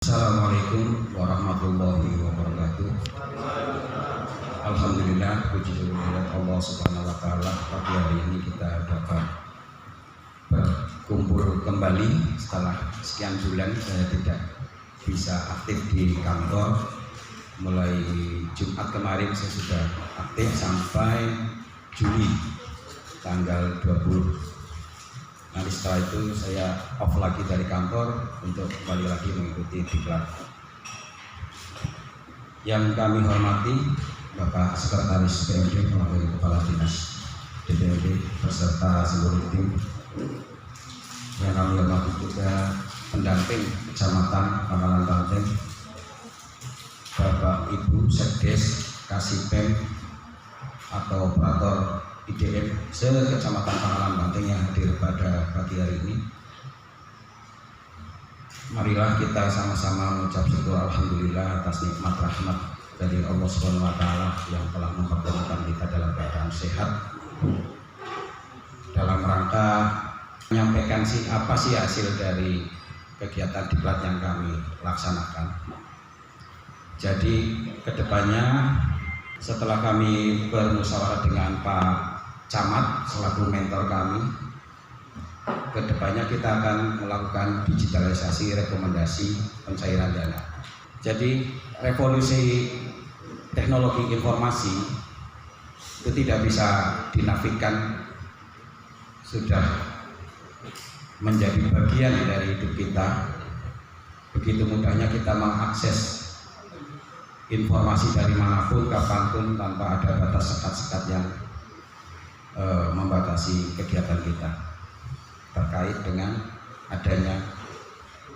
Assalamualaikum warahmatullahi wabarakatuh. Alhamdulillah, puji syukur Allah Subhanahu wa taala, pagi hari ini kita dapat berkumpul kembali setelah sekian bulan saya tidak bisa aktif di kantor. Mulai Jumat kemarin saya sudah aktif sampai Juli tanggal 20. Nanti setelah itu saya off lagi dari kantor untuk kembali lagi mengikuti diklat. Yang kami hormati Bapak Sekretaris PMD Wakil Kepala Dinas DPRD beserta seluruh tim. Yang kami hormati juga pendamping Kecamatan Pangkalan Banteng, Bapak Ibu Sekdes Kasipem atau operator IDM se-Kecamatan Pangkalan Banteng yang hadir pada pagi hari ini. Marilah kita sama-sama mengucap syukur alhamdulillah atas nikmat rahmat dari Allah Subhanahu wa taala yang telah mempertemukan kita dalam keadaan sehat. Dalam rangka menyampaikan apa sih hasil dari kegiatan diklat yang kami laksanakan. Jadi kedepannya setelah kami bermusyawarah dengan Pak Camat selaku mentor kami, kedepannya kita akan melakukan digitalisasi rekomendasi pencairan dana. Jadi revolusi teknologi informasi itu tidak bisa dinafikan, sudah menjadi bagian dari hidup kita. Begitu mudahnya kita mengakses informasi dari manapun, kapanpun, tanpa ada batas sekat-sekat yang membatasi kegiatan kita terkait dengan adanya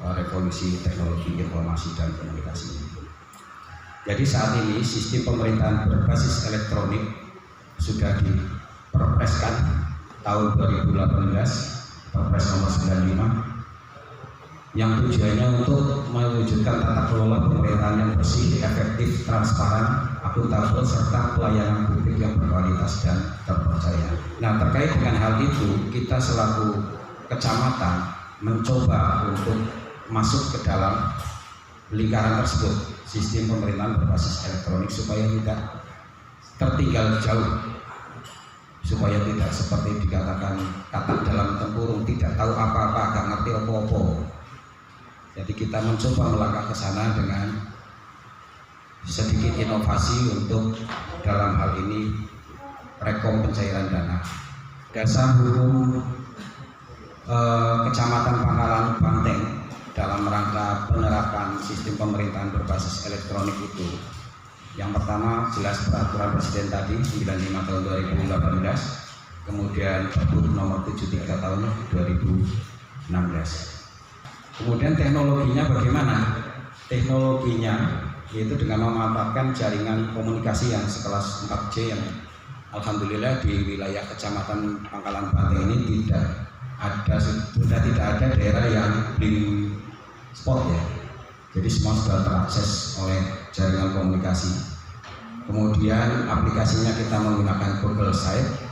revolusi teknologi informasi dan komunikasi. Jadi saat ini sistem pemerintahan berbasis elektronik sudah diperpreskan tahun 2018, Perpres nomor 95, yang tujuannya untuk mewujudkan tata kelola pemerintahan yang bersih, efektif, transparan, akuntabel, serta pelayanan publik yang berkualitas dan terpercaya. Nah, terkait dengan hal itu, kita selaku kecamatan mencoba untuk masuk ke dalam lingkaran tersebut, sistem pemerintahan berbasis elektronik, supaya tidak tertinggal jauh, supaya tidak seperti dikatakan kata dalam tempurung, tidak tahu apa-apa, gak ngerti apa-apa. Jadi kita mencoba melangkah ke sana dengan sedikit inovasi untuk dalam hal ini rekom pencairan dana. Dasar hukum Kecamatan Pangkalan Banteng dalam rangka penerapan sistem pemerintahan berbasis elektronik itu, yang pertama jelas peraturan presiden tadi 95 tahun 2018, kemudian Pergub nomor 73 tahun 2016. Kemudian teknologinya bagaimana? Teknologinya yaitu dengan memanfaatkan jaringan komunikasi yang sekelas 4G yang alhamdulillah di wilayah Kecamatan Pangkalan Banteng ini sudah tidak ada daerah yang blind spot ya. Jadi semua sudah terakses oleh jaringan komunikasi. Kemudian aplikasinya kita menggunakan Google Site,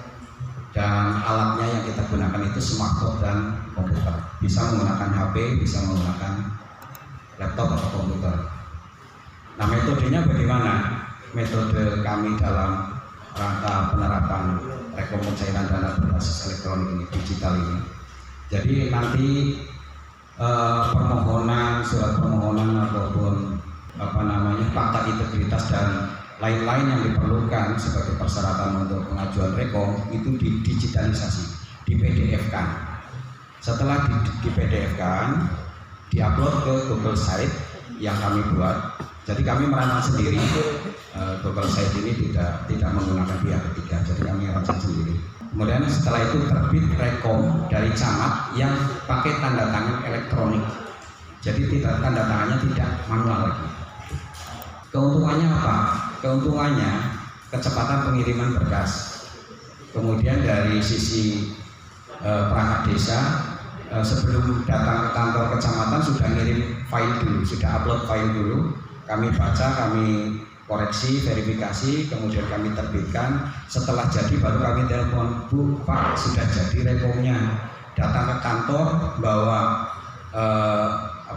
dan alatnya yang kita gunakan itu smartphone dan komputer. Bisa menggunakan HP, bisa menggunakan laptop atau komputer. Nah, metodenya bagaimana? Metode kami dalam rangka penerapan rekom pencairan dana berbasis elektronik ini, digital ini. Jadi nanti permohonan, surat permohonan ataupun fakta integritas dan lain-lain yang diperlukan sebagai persyaratan untuk pengajuan rekom itu didigitalisasi, di PDF-kan. Setelah di PDF-kan, diupload ke Google Site yang kami buat. Jadi kami merancang sendiri. Google Site ini tidak menggunakan pihak ketiga, jadi kami rancang sendiri. Kemudian setelah itu terbit rekom dari camat yang pakai tanda tangan elektronik. Jadi tanda tangannya tidak manual lagi. Keuntungannya apa? Keuntungannya kecepatan pengiriman berkas. Kemudian dari sisi perangkat desa, sebelum datang ke kantor kecamatan sudah ngirim file dulu, sudah upload file dulu. Kami baca, kami koreksi, verifikasi, kemudian kami terbitkan. Setelah jadi baru kami telepon, Bu, Pak, sudah jadi rekomnya. Datang ke kantor bawa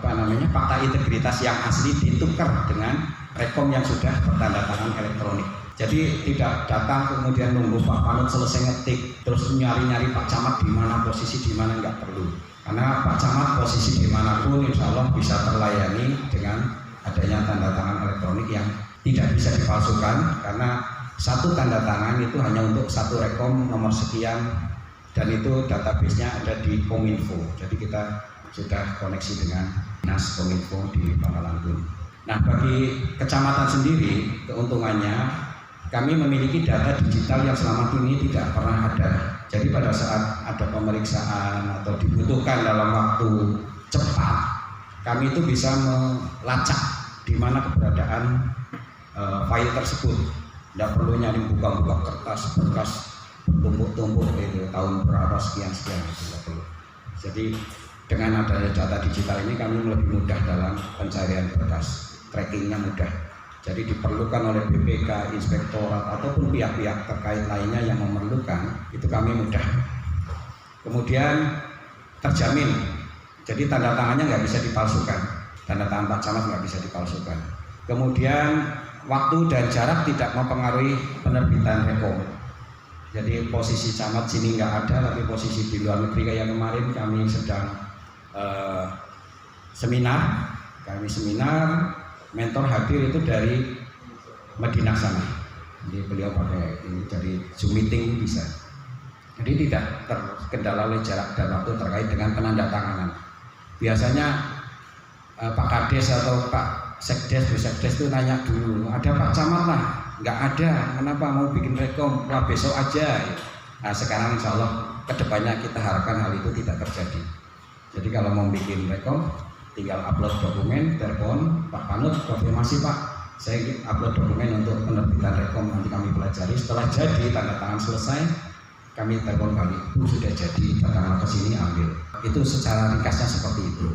fakta integritas yang asli ditukar dengan rekom yang sudah bertanda tangan elektronik. Jadi tidak datang kemudian nunggu Pak Panut selesai ngetik terus nyari-nyari Pak Camat di mana, posisi di mana, nggak perlu. Karena Pak Camat posisi dimanapun insya Allah bisa terlayani dengan adanya tanda tangan elektronik yang tidak bisa dipalsukan, karena satu tanda tangan itu hanya untuk satu rekom nomor sekian dan itu database-nya ada di Kominfo. Jadi kita sudah koneksi dengan Dinas Kominfo di Pangkalan. Nah, bagi kecamatan sendiri keuntungannya kami memiliki data digital yang selama ini tidak pernah ada. Jadi pada saat ada pemeriksaan atau dibutuhkan dalam waktu cepat, kami itu bisa melacak di mana keberadaan file tersebut. Tidak perlu nyari buka-buka kertas berkas bertumpuk-tumpuk itu tahun berapa sekian tidak perlu. Jadi dengan adanya data digital ini kami lebih mudah dalam pencarian berkas, trackingnya mudah. Jadi diperlukan oleh BPK, inspektorat ataupun pihak-pihak terkait lainnya yang memerlukan, itu kami mudah. Kemudian terjamin, jadi tanda tangannya nggak bisa dipalsukan, tanda tangan Pak Camat nggak bisa dipalsukan. Kemudian waktu dan jarak tidak mempengaruhi penerbitan rekom. Jadi posisi camat sini nggak ada, tapi posisi di luar negeri kayak kemarin kami sedang seminar, mentor hadir itu dari Madinah sana. Jadi beliau pakai ini, jadi Zoom meeting bisa. Jadi tidak terkendala oleh jarak dan waktu terkait dengan penandatanganan. Biasanya Pak Kades atau Pak Sekdes, Bu Sekdes itu nanya dulu, ada Pak Camat lah? Nggak ada, kenapa mau bikin rekom? Wah besok aja. Nah sekarang insya Allah kedepannya kita harapkan hal itu tidak terjadi. Jadi kalau mau bikin rekom, tinggal upload dokumen, telepon Pak Panut, konfirmasi Pak, saya upload dokumen untuk penerbitan rekom, nanti kami pelajari. Setelah jadi tanda tangan selesai, kami telepon kami, Bu sudah jadi, datanglah ke sini ambil. Itu secara ringkasnya seperti itu.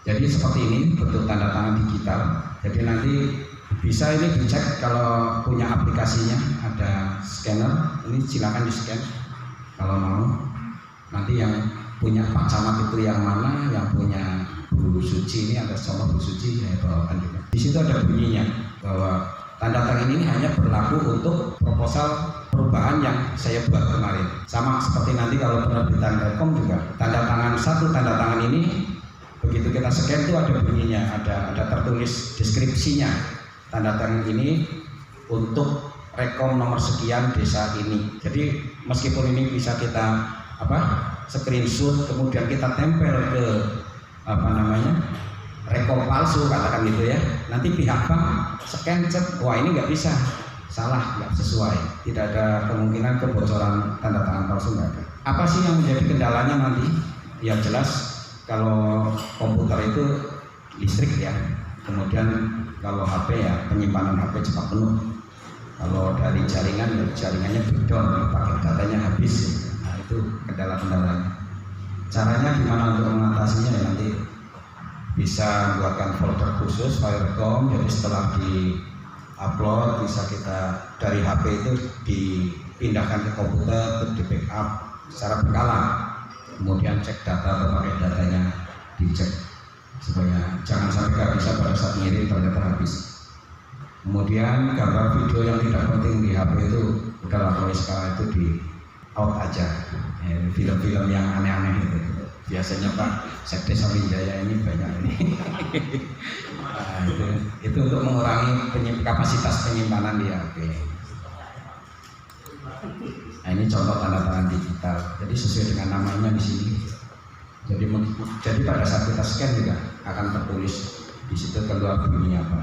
Jadi seperti ini bentuk tanda tangan digital. Jadi nanti bisa ini dicek kalau punya aplikasinya, ada scanner, ini silakan di scan kalau mau. Nanti yang punya Pak Camat itu yang mana, yang punya Bu Suci, ini ada contoh Bu Suci saya bawakan juga. Di situ ada bunyinya bahwa tanda tangan ini hanya berlaku untuk proposal perubahan yang saya buat kemarin. Sama seperti nanti kalau penerbitan rekom juga tanda tangan satu tanda tangan ini begitu kita scan itu ada bunyinya, ada tertulis deskripsinya. Tanda tangan ini untuk rekom nomor sekian desa ini. Jadi meskipun ini bisa kita screenshot kemudian kita tempel ke rekom palsu katakan gitu ya, nanti pihak bank scan cek, wah ini nggak bisa, salah, nggak sesuai, tidak ada kemungkinan kebocoran tanda tangan palsu, nggak ada. Apa sih yang menjadi kendalanya nanti? Yang jelas kalau komputer itu listrik ya, kemudian kalau HP ya penyimpanan HP cepat penuh, kalau dari jaringan ya jaringannya breakdown, paket datanya habis, nah itu kendala-kendalanya. Caranya gimana untuk mengatasinya ya nanti bisa buatkan folder khusus file rekom, jadi setelah di upload bisa kita dari HP itu dipindahkan ke komputer untuk di backup secara berkala, kemudian cek data atau pakai datanya dicek supaya jangan sampai nggak bisa pada saat ngirim ternyata habis. Kemudian gambar video yang tidak penting di HP itu udahlah, kalau sekarang itu di out aja, film-film yang aneh-aneh itu. Biasanya Pak Sekdes Sawijaya ini banyak ini. Nah, itu untuk mengurangi kapasitas penyimpanan di HP. Nah, ini contoh tanda tangan digital. Jadi sesuai dengan namanya di sini. Jadi pada saat kita scan juga akan tertulis di situ keluar bunyinya apa.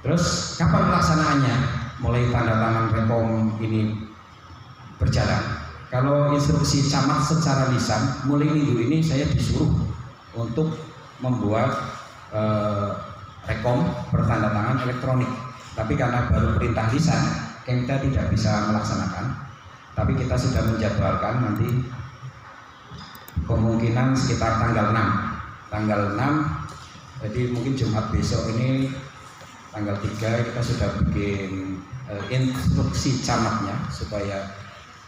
Terus kapan pelaksanaannya? Mulai tanda tangan rekom ini berjalan. Kalau instruksi camat secara lisan, mulai minggu ini saya disuruh untuk membuat rekom bertanda tangan elektronik. Tapi karena baru perintah lisan, kita tidak bisa melaksanakan. Tapi kita sudah menjadwalkan nanti kemungkinan sekitar tanggal 6. Tanggal 6, jadi mungkin Jumat besok ini tanggal 3 kita sudah bikin instruksi camatnya supaya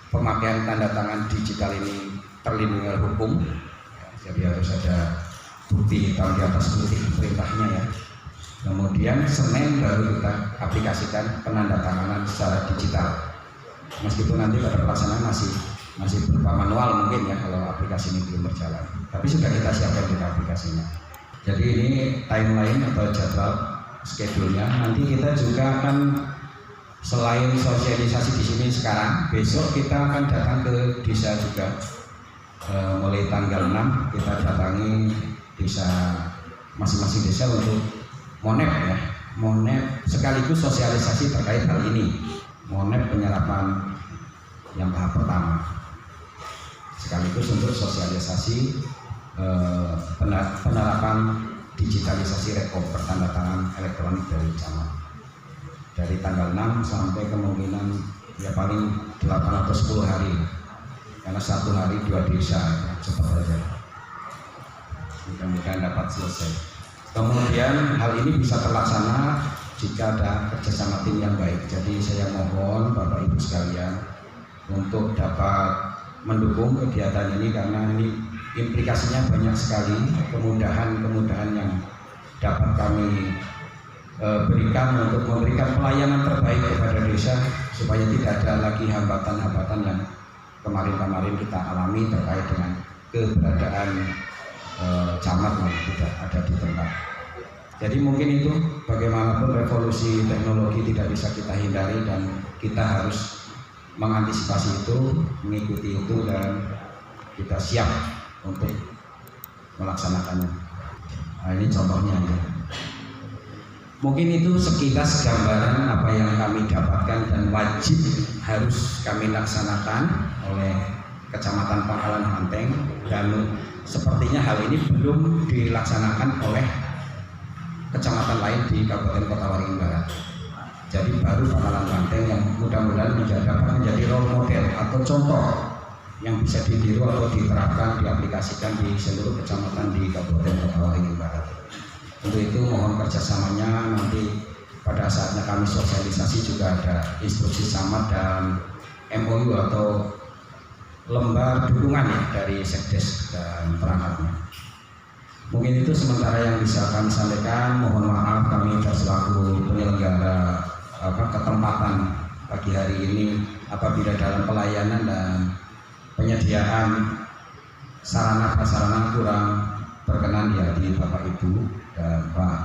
pemakaian tanda tangan digital ini terlindungi oleh hukum. Jadi harus ada bukti hitam di atas putih perintahnya ya. Kemudian Senin baru kita aplikasikan penandatanganan secara digital. Meskipun nanti pada pelaksanaan masih berupa manual mungkin ya kalau aplikasi ini belum berjalan. Tapi sudah kita siapkan juga aplikasinya. Jadi ini timeline atau jadwal schedule-nya. Nanti kita juga akan selain sosialisasi di sini sekarang, besok kita akan datang ke desa juga. Mulai tanggal 6 kita datangi desa masing-masing desa untuk monep ya. Monep sekaligus sosialisasi terkait hal ini. Monep penyerapan yang tahap pertama. Sekaligus untuk sosialisasi penerapan digitalisasi rekor pertandatangan elektronik dari camat dari tanggal 6 sampai kemungkinan ya paling 8 atau 10 hari karena 1 hari 2 desa cepat saja, mudah-mudahan dapat selesai. Kemudian hal ini bisa terlaksana jika ada kerjasama tim yang baik. Jadi saya mohon Bapak Ibu sekalian untuk dapat mendukung kegiatan ini karena ini implikasinya banyak sekali, kemudahan yang dapat kami berikan untuk memberikan pelayanan terbaik kepada desa supaya tidak ada lagi hambatan-hambatan yang kemarin-kemarin kita alami terkait dengan keberadaan camat yang tidak ada di tempat. Jadi mungkin itu bagaimanapun revolusi teknologi tidak bisa kita hindari dan kita harus mengantisipasi itu, mengikuti itu dan kita siap untuk melaksanakannya. Nah, ini contohnya ya. Mungkin itu sekilas gambaran apa yang kami dapatkan dan wajib harus kami laksanakan oleh Kecamatan Pangkalan Hanteng, dan sepertinya hal ini belum dilaksanakan oleh kecamatan lain di Kabupaten Kota Waringin Barat. Jadi baru Pangkalan Hanteng yang mudah-mudahan dapat menjadi role model atau contoh yang bisa ditiru atau diterapkan, diaplikasikan di seluruh kecamatan di Kabupaten Kota Waringin Barat. Untuk itu mohon kerjasamanya, nanti pada saatnya kami sosialisasi juga ada instruksi camat dan MOU atau lembar dukungan ya, dari Sekdes dan perangkatnya. Mungkin itu sementara yang bisa kami sampaikan. Mohon maaf kami selaku penyelenggara ketempatan pagi hari ini apabila dalam pelayanan dan penyediaan sarana prasarana kurang berkenan di hati Bapak Ibu dan Pak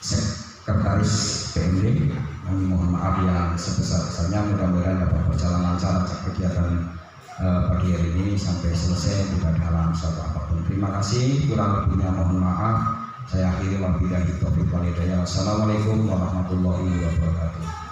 Sekretaris PMD. Kami mohon maaf yang sebesar-besarnya. Mudah-mudahan dapat berjalan lancar kegiatan pagi hari ini sampai selesai, tidak ada halangan suatu apapun. Terima kasih, kurang lebihnya mohon maaf. Saya akhiri wabillahi taufiq wal hidayah. Wassalamualaikum warahmatullahi wabarakatuh.